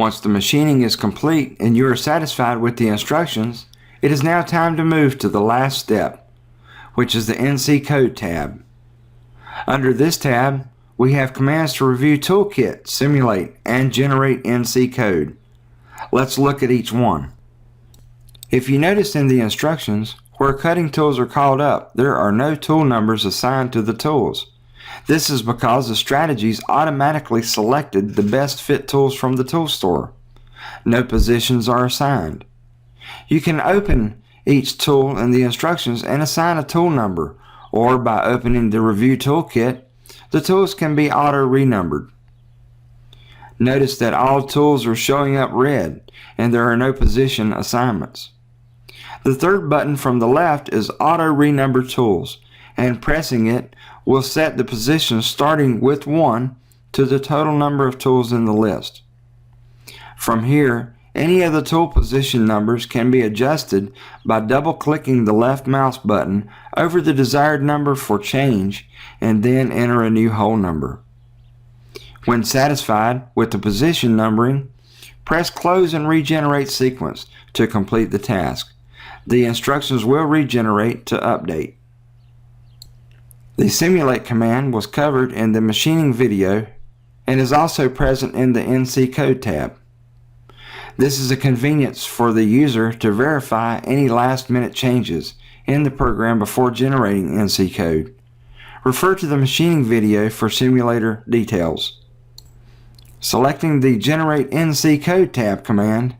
Once the machining is complete and you are satisfied with the instructions, it is now time to move to the last step, which is the NC Code tab. Under this tab, we have commands to review toolkit, simulate, and generate NC code. Let's look at each one. If you notice in the instructions, where cutting tools are called up, there are no tool numbers assigned to the tools. This is because the strategies automatically selected the best fit tools from the tool store. No positions are assigned. You can open each tool in the instructions and assign a tool number, or by opening the Review Toolkit, the tools can be auto-renumbered. Notice that all tools are showing up red and there are no position assignments. The third button from the left is Auto Renumber Tools, and pressing it will set the position starting with 1 to the total number of tools in the list. From here, any of the tool position numbers can be adjusted by double-clicking the left mouse button over the desired number for change and then enter a new whole number. When satisfied with the position numbering, press Close and Regenerate Sequence to complete the task. The instructions will regenerate to update. The Simulate command was covered in the machining video and is also present in the NC Code tab. This is a convenience for the user to verify any last-minute changes in the program before generating NC code. Refer to the machining video for simulator details. Selecting the Generate NC Code tab command,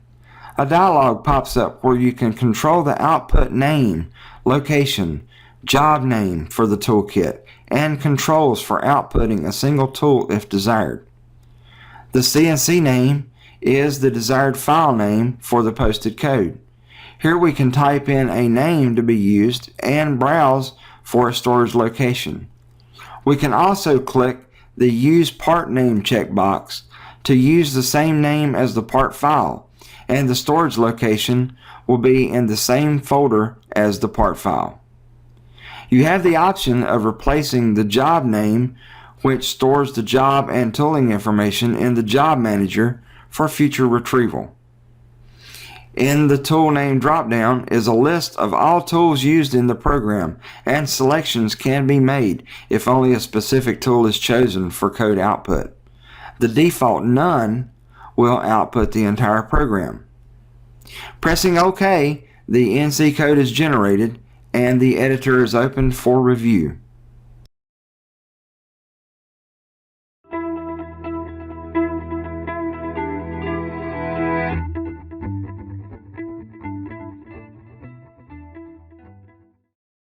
a dialog pops up where you can control the output name, location, job name for the toolkit, and controls for outputting a single tool if desired. The CNC name is the desired file name for the posted code. Here we can type in a name to be used and browse for a storage location. We can also click the Use Part Name checkbox to use the same name as the part file, and the storage location will be in the same folder as the part file. You have the option of replacing the job name, which stores the job and tooling information in the Job Manager for future retrieval. In the Tool Name dropdown is a list of all tools used in the program, and selections can be made if only a specific tool is chosen for code output. The default None will output the entire program. Pressing OK, the NC code is generated and the editor is opened for review.